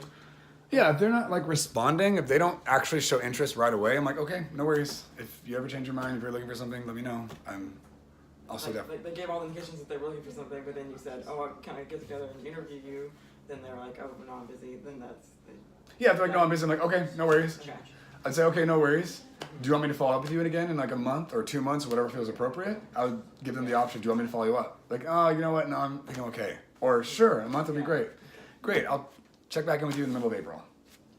Yeah, if they're not like responding, if they don't actually show interest right away, I'm like, okay, no worries. If you ever change your mind, if you're looking for something, let me know. I'm also Like, definitely. they gave all the indications that they were looking for something, but then you said, oh, can I get together and interview you? Then they're like, oh, no, I'm busy. Then that's. Yeah, if they're like, no, I'm busy. I'm like, okay, no worries. Okay. I'd say, okay, no worries. Do you want me to follow up with you again in like a month or 2 months or whatever feels appropriate? I would give them the option. Do you want me to follow you up? Like, oh, you know what? No, I'm thinking okay. Or sure, a month would be great. Great, I'll check back in with you in the middle of April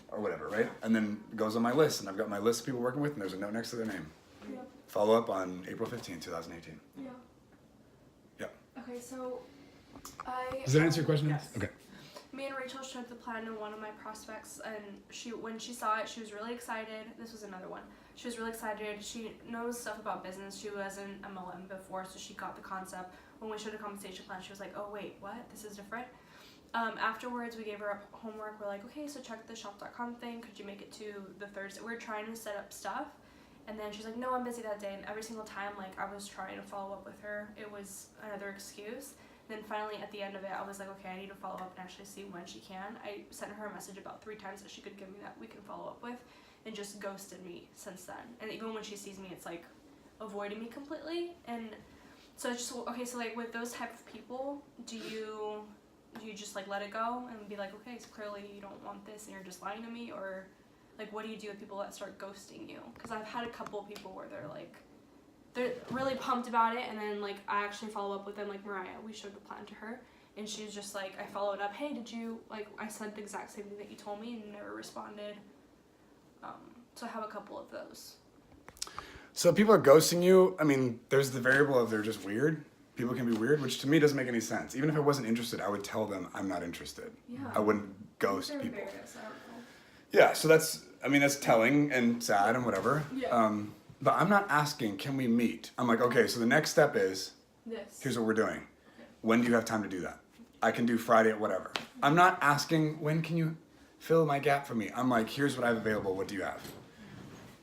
or whatever, right? And then it goes on my list, and I've got my list of people working with, and there's a note next to their name. Yeah. Follow up on April 15, 2018. Yeah. Yep. Okay, so Does that answer your question? Yes. Okay. me and Rachel showed the plan to one of my prospects, and when she saw it, she was really excited. This was another one. She was really excited. She knows stuff about business. She was in MLM before, so she got the concept. When we showed a compensation plan, she was like, oh wait, what? This is different? Afterwards, we gave her homework. We're like, okay, so check the shop.com thing. Could you make it to the Thursday? We're trying to set up stuff. And then she's like, no, I'm busy that day. And every single time, like, I was trying to follow up with her, it was another excuse. Then finally, at the end of it, I was like, okay, I need to follow up and actually see when she can. I sent her a message about 3 times that she could give me that we can follow up with, and just ghosted me since then. And even when she sees me, it's like avoiding me completely. And so it's just, okay, so like with those type of people, do you just like let it go and be like, okay, so clearly you don't want this and you're just lying to me? Or like, what do you do with people that start ghosting you? Because I've had a couple of people where they're really pumped about it, and then like I actually follow up with them, like Mariah, we showed the plan to her, and she's just like, I followed up, hey, did you, like, I said the exact same thing that you told me, and you never responded. So I have a couple of those. So people are ghosting you. I mean, there's the variable of they're just weird. People can be weird, which to me doesn't make any sense. Even if I wasn't interested, I would tell them I'm not interested. Yeah. I wouldn't ghost They're people. embarrassed, I don't know. Yeah, so that's telling and sad and whatever. Yeah. But I'm not asking, can we meet? I'm like, okay, so the next step is, This. here's what we're doing. When do you have time to do that? I can do Friday at whatever. I'm not asking, when can you fill my gap for me? I'm like, here's what I have available, what do you have?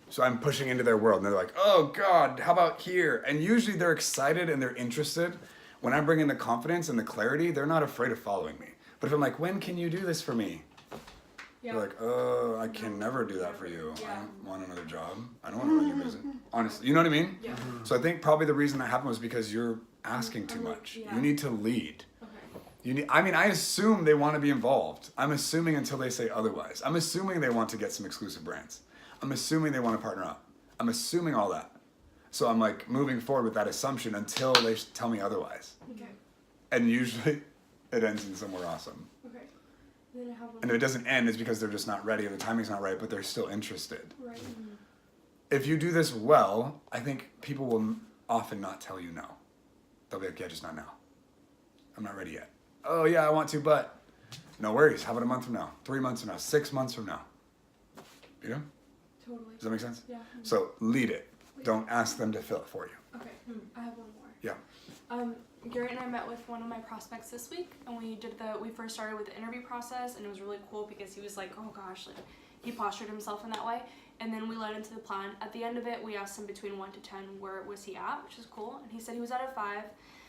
So I'm pushing into their world, and they're like, oh God, how about here? And usually they're excited and they're interested. When I bring in the confidence and the clarity, they're not afraid of following me. But if I'm like, when can you do this for me? Yeah. They're like, oh, I can never do that for you. Yeah. I don't want another job. I don't want to run your business. Honestly, you know what I mean? Yeah. So I think probably the reason that happened was because you're asking too much. Yeah. You need to lead. Okay. I assume they want to be involved. I'm assuming until they say otherwise. I'm assuming they want to get some exclusive brands. I'm assuming they want to partner up. I'm assuming all that. So I'm like moving forward with that assumption until they tell me otherwise. Okay. And usually it ends in somewhere awesome. Okay. Then I have one. And if it doesn't end, it's because they're just not ready or the timing's not right, but they're still interested. Right. If you do this well, I think people will often not tell you no. They'll be like, yeah, just not now. I'm not ready yet. Oh yeah, I want to, but no worries. How about a month from now? 3 months from now? 6 months from now? You know? Totally. Does that make sense? Yeah. So lead it. Don't ask them to fill it for you. Okay. I have one more. Yeah. Garrett and I met with one of my prospects this week, and we first started with the interview process, and it was really cool because he was like, oh gosh, like he postured himself in that way, and then we led into the plan. At the end of it, we asked him between 1 to 10 where was he at, which is cool, and he said he was at a 5.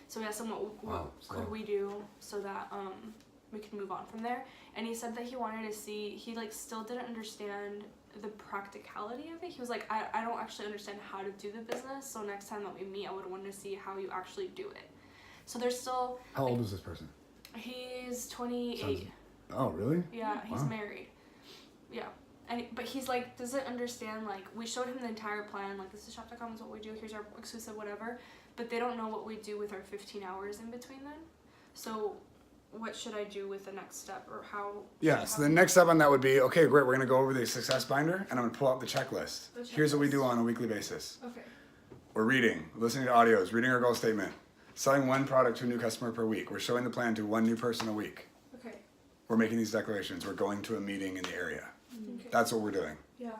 So we asked him what could we do so that we could move on from there, and he said that he wanted to see, he like still didn't understand the practicality of it. He was like, I don't actually understand how to do the business, so next time that we meet, I would want to see how you actually do it. So there's still, How old is this person? he's 28. Sounds- Oh, really? Yeah, he's Wow. married. Yeah. But he's like, doesn't understand, like, we showed him the entire plan, like, this is Shop.com, is what we do, here's our exclusive, whatever. But they don't know what we do with our 15 hours in between then. So what should I do with the next step, or how? Yeah, so the next step on that would be, okay, great, we're gonna go over the success binder and I'm gonna pull out the checklist. The Here's what we do checklist. on a weekly basis. Okay. We're reading, listening to audios, reading our goal statement, selling one product to a new customer per week. We're showing the plan to one new person a week. Okay. We're making these declarations. We're going to a meeting in the area. Okay. That's what we're doing. Yeah.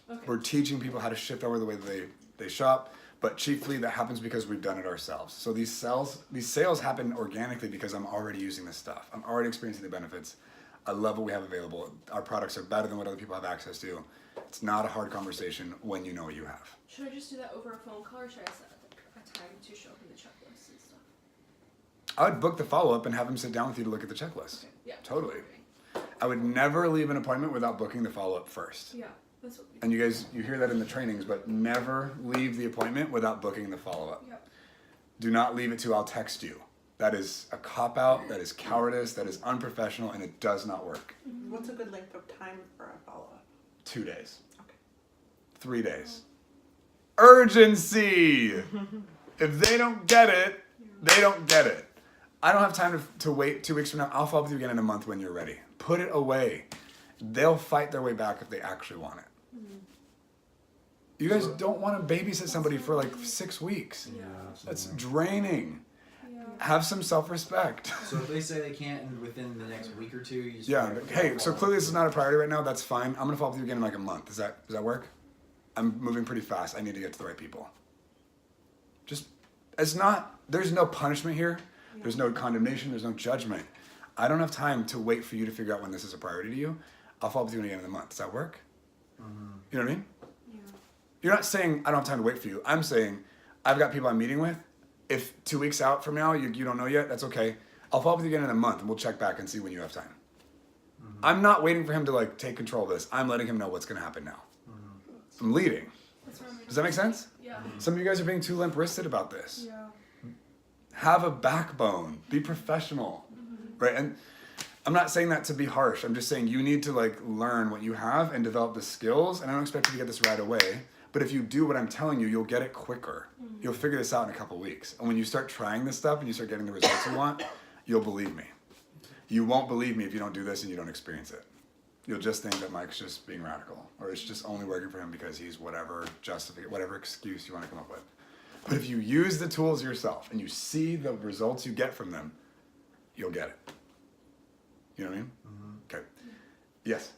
Okay. We're teaching people how to shift over the way that they shop, but chiefly that happens because we've done it ourselves. So these sales happen organically because I'm already using this stuff. I'm already experiencing the benefits. I love what we have available. Our products are better than what other people have access to. It's not a hard conversation when you know what you have. Should I just do that over a phone call, or should I set a time to show him the checklist and stuff? I would book the follow-up and have them sit down with you to look at the checklist. Okay. Yeah. Totally. I would never leave an appointment without booking the follow-up first. Yeah. That's what. And you guys, you hear that in the trainings, but never leave the appointment without booking the follow-up. Yeah. Do not leave it to I'll text you. That is a cop-out, that is cowardice, that is unprofessional, and it does not work. What's a good length of time for a follow-up? 2 days. Okay. 3 days. Urgency! If they don't get it, they don't get it. I don't have time to wait 2 weeks from now. I'll follow up with you again in a month when you're ready. Put it away. They'll fight their way back if they actually want it. You guys don't want to babysit somebody for like 6 weeks. Yeah. That's absolutely. draining. Yeah. Have some self-respect. So if they say they can't and within the next week or two, you just Yeah. Hey, so clearly this is not a priority right now. That's fine. I'm gonna follow up with you again in like a month. Does that work? I'm moving pretty fast. I need to get to the right people. Just, there's no punishment here. There's no condemnation. There's no judgment. I don't have time to wait for you to figure out when this is a priority to you. I'll follow up with you again in a month. Does that work? You know what I mean? Yeah. You're not saying I don't have time to wait for you. I'm saying I've got people I'm meeting with. If 2 weeks out from now you don't know yet, that's okay. I'll follow up with you again in a month and we'll check back and see when you have time. I'm not waiting for him to like take control of this. I'm letting him know what's gonna happen now. I'm leading. That's what I'm Does that make sense? Yeah. Some of you guys are being too limp-wristed about this. Yeah. Have a backbone. Be professional, right? And I'm not saying that to be harsh. I'm just saying you need to like learn what you have and develop the skills. And I don't expect you to get this right away. But if you do what I'm telling you, you'll get it quicker. You'll figure this out in a couple weeks. And when you start trying this stuff and you start getting the results you want, you'll believe me. You won't believe me if you don't do this and you don't experience it. You'll just think that Mike's just being radical, or it's just only working for him because he's whatever excuse you want to come up with. But if you use the tools yourself and you see the results you get from them, you'll get it. You know what I mean? Okay. Yes.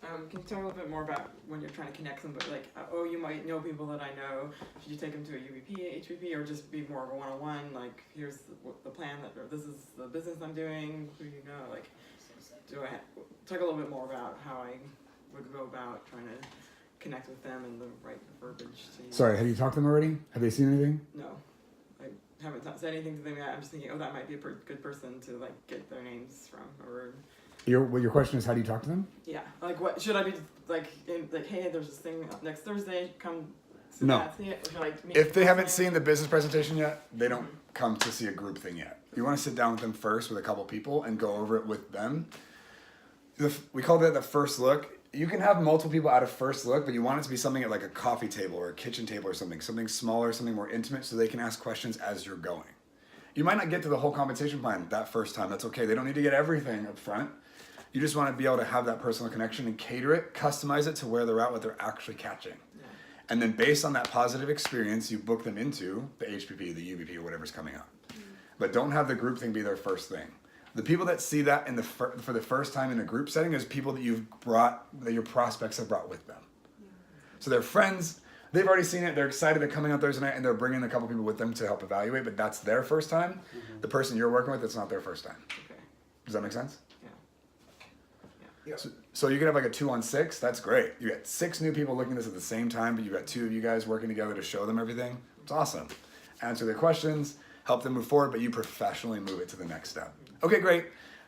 Can you talk a little bit more about when you're trying to connect them, but like, oh, you might know people that I know. Should you take them to a UVP, HVP, or just be more of a one-on-one? Like, here's the plan or this is the business I'm doing. Who do you know? Like, talk a little bit more about how I would go about trying to connect with them and the right verbiage to use. Sorry, have you talked to them already? Have they seen anything? No, I haven't said anything to them yet. I'm just thinking, oh, that might be a good person to like get their names from, or Your question is, how do you talk to them? yeah, like what should I be like? Hey, there's this thing next Thursday. Come see No. that. See it. Or should I meet If they haven't personally? seen the business presentation yet, they don't come to see a group thing yet. You want to sit down with them first with a couple people and go over it with them. We call that the first look. You can have multiple people at a first look, but you want it to be something at like a coffee table or a kitchen table or something smaller, something more intimate, so they can ask questions as you're going. You might not get to the whole compensation plan that first time. That's okay. They don't need to get everything up front. You just want to be able to have that personal connection and cater it, customize it to where they're at, what they're actually catching. Yeah. And then based on that positive experience, you book them into the HPP, the UVP, or whatever's coming up. But don't have the group thing be their first thing. The people that see that in for the first time in a group setting is people that that your prospects have brought with them. So they're friends, they've already seen it, they're excited, they're coming out Thursday night, and they're bringing a couple people with them to help evaluate, but that's their first time. The person you're working with, it's not their first time. Okay. Does that make sense? Yeah. So you could have like a 2-on-6, that's great. You got 6 new people looking at this at the same time, but you got 2 of you guys working together to show them everything. It's awesome. Answer their questions, help them move forward, but you professionally move it to the next step. Okay, great.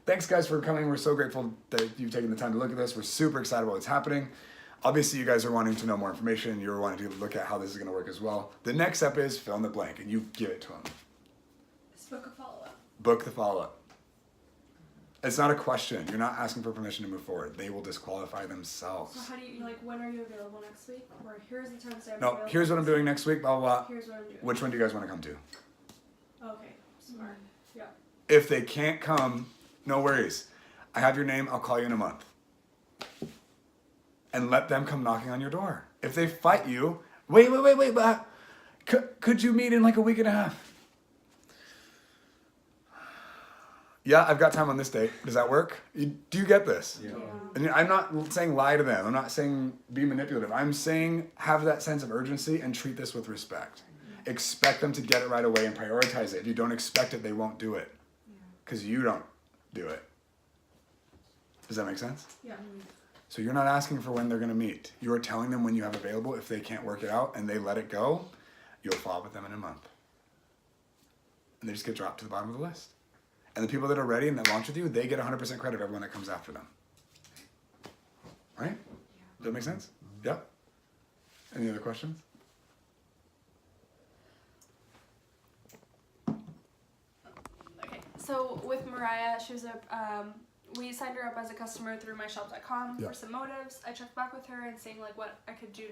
Thanks guys for coming. We're so grateful that you've taken the time to look at this. We're super excited about what's happening. obviously you guys are wanting to know more information. You're wanting to look at how this is going to work as well. The next step is fill in the blank, and you give it to them. Let's book a follow-up. Book the follow-up. It's not a question. You're not asking for permission to move forward. They will disqualify themselves. So how do you, like, when are you available next week? Or here's the times I'm No, available. here's what I'm doing next week, blah, blah, blah. Here's what I'm doing. Which one do you guys want to come to? Okay, smart. Yeah. If they can't come, no worries. I have your name. I'll call you in a month. And let them come knocking on your door. If they fight you, wait, but could you meet in like a week and a half? Yeah, I've got time on this date. Does that work? Do you get this? Yeah. And I'm not saying lie to them. I'm not saying be manipulative. I'm saying have that sense of urgency and treat this with respect. Expect them to get it right away and prioritize it. If you don't expect it, they won't do it. Because you don't do it. Does that make sense? Yeah. So you're not asking for when they're going to meet. You are telling them when you have available. If they can't work it out and they let it go, you'll follow up with them in a month. And they just get dropped to the bottom of the list. And the people that are ready and that launch with you, they get 100% credit of everyone that comes after them. Right? Does that make sense? Yeah? Any other questions? Okay, so with Mariah, she was we signed her up as a customer through myshop.com Yeah. for some motives. I checked back with her and saying like what I could do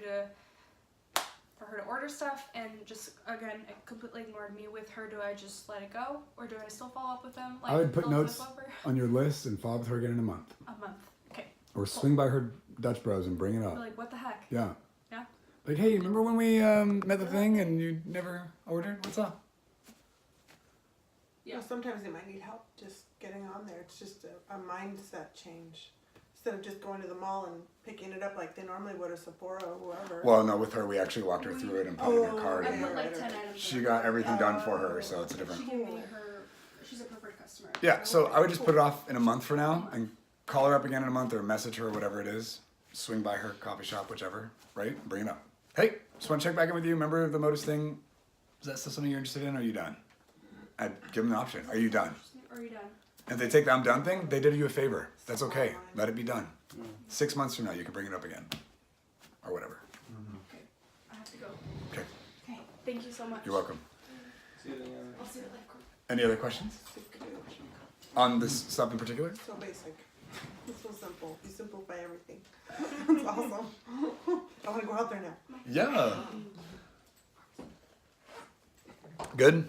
for her to order stuff, and just again it completely ignored me. With her, do I just let it go, or do I still follow up with them? Like, I would put fill the notes flip over? on your list and follow up with her again in a month. A month. Okay. Or swing by her Dutch Bros and bring it Be up. like, what the heck? Yeah. Yeah. Like, hey, remember when we met the thing and you never ordered? What's up? Yeah. You know, sometimes they might need help just getting on there. It's just a mindset change. Instead of just going to the mall and picking it up like they normally would, or Sephora or whoever. Well, no, with her, we actually walked her through it and put it in her card. I And put like Right, 10 right. items. she in got her. everything done for her, so it's a different. She gave me her. She's a preferred customer. Yeah, so I would just put it off in a month for now and call her up again in a month or message her, whatever it is. Swing by her coffee shop, whichever, right? Bring it up. Hey, just want to check back in with you. Remember the Modus thing? Is that still something you're interested in? Or are you done? I'd give them the option. Are you done? Are you done? And if they take the I'm done thing, they did you a favor. That's okay. Let it be done. 6 months from now, you can bring it up again. Or whatever. Okay. I have to go. Okay, Okay. Thank you so much. you're welcome. I'll see you later. Any other questions? On this stuff in particular? So basic. It's so simple. You simplify everything. It's awesome. I want to go out there now. Yeah. Good?